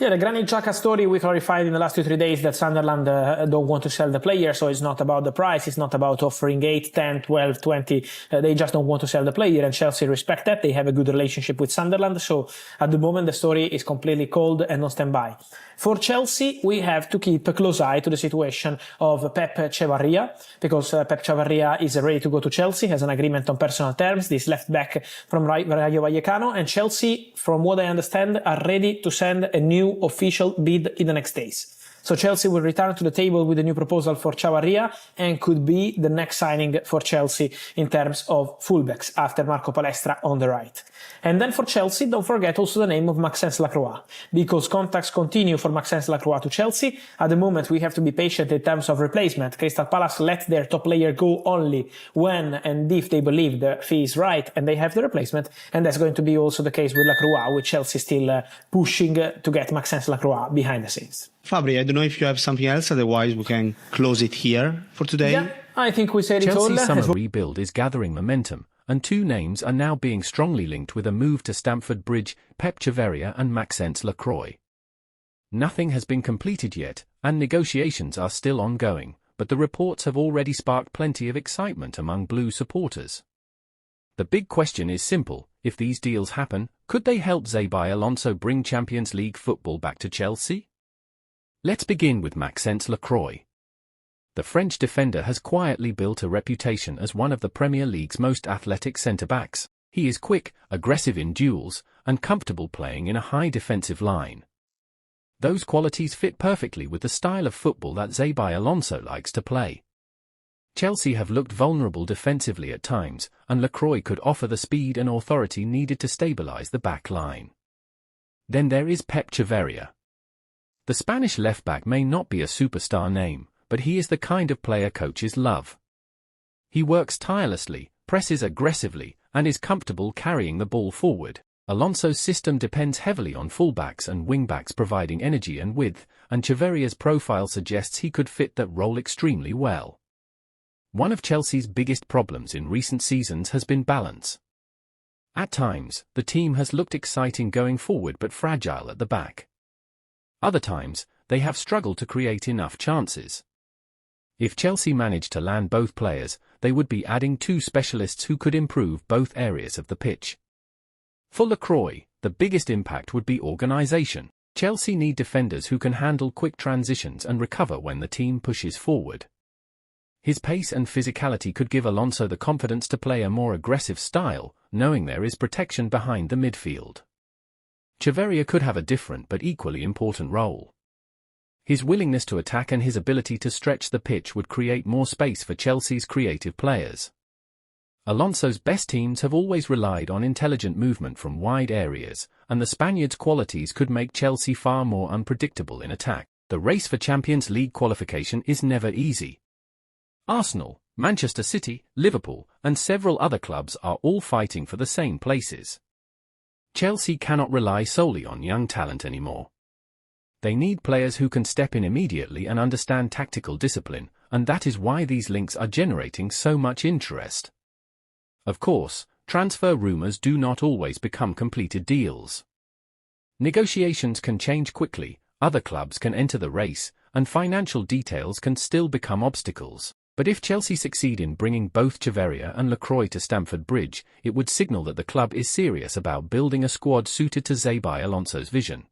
Yeah, the Granit Xhaka story, we clarified in the last 2-3 days that Sunderland don't want to sell the player, so it's not about the price, it's not about offering 8, 10, 12, 20, they just don't want to sell the player, and Chelsea respect that. They have a good relationship with Sunderland, so at the moment the story is completely cold and on standby. For Chelsea, we have to keep a close eye to the situation of Pep Chavarría, because Pep Chavarría is ready to go to Chelsea, has an agreement on personal terms, this left back from Rayo Vallecano, and Chelsea, from what I understand, are ready to send a new official bid in the next days. So Chelsea will return to the table with a new proposal for Chavarría and could be the next signing for Chelsea in terms of fullbacks after Marco Palestra on the right. And then for Chelsea, don't forget also the name of Maxence Lacroix, because contacts continue for Maxence Lacroix to Chelsea. At the moment, we have to be patient in terms of replacement. Crystal Palace let their top player go only when and if they believe the fee is right and they have the replacement, and that's going to be also the case with Lacroix, with Chelsea still pushing to get Maxence Lacroix behind the scenes. Fabri, I don't know if you have something else, otherwise we can close it here for today. Yeah, I think we said it all. Chelsea's summer rebuild is gathering momentum, and two names are now being strongly linked with a move to Stamford Bridge: Pep Chavarría and Maxence Lacroix. Nothing has been completed yet, and negotiations are still ongoing, but the reports have already sparked plenty of excitement among Blue supporters. The big question is simple: if these deals happen, could they help Xabi Alonso bring Champions League football back to Chelsea? Let's begin with Maxence Lacroix. The French defender has quietly built a reputation as one of the Premier League's most athletic centre-backs. He is quick, aggressive in duels, and comfortable playing in a high defensive line. Those qualities fit perfectly with the style of football that Xabi Alonso likes to play. Chelsea have looked vulnerable defensively at times, and Lacroix could offer the speed and authority needed to stabilise the back line. Then there is Pep Chavarría. The Spanish left-back may not be a superstar name, but he is the kind of player coaches love. He works tirelessly, presses aggressively, and is comfortable carrying the ball forward. Alonso's system depends heavily on fullbacks and wingbacks providing energy and width, and Chavarría's profile suggests he could fit that role extremely well. One of Chelsea's biggest problems in recent seasons has been balance. At times, the team has looked exciting going forward but fragile at the back. Other times, they have struggled to create enough chances. If Chelsea managed to land both players, they would be adding two specialists who could improve both areas of the pitch. For Lacroix, the biggest impact would be organisation. Chelsea need defenders who can handle quick transitions and recover when the team pushes forward. His pace and physicality could give Alonso the confidence to play a more aggressive style, knowing there is protection behind the midfield. Chavarría could have a different but equally important role. His willingness to attack and his ability to stretch the pitch would create more space for Chelsea's creative players. Alonso's best teams have always relied on intelligent movement from wide areas, and the Spaniard's qualities could make Chelsea far more unpredictable in attack. The race for Champions League qualification is never easy. Arsenal, Manchester City, Liverpool, and several other clubs are all fighting for the same places. Chelsea cannot rely solely on young talent anymore. They need players who can step in immediately and understand tactical discipline, and that is why these links are generating so much interest. Of course, transfer rumours do not always become completed deals. Negotiations can change quickly, other clubs can enter the race, and financial details can still become obstacles. But if Chelsea succeed in bringing both Chavarría and Lacroix to Stamford Bridge, it would signal that the club is serious about building a squad suited to Xabi Alonso's vision.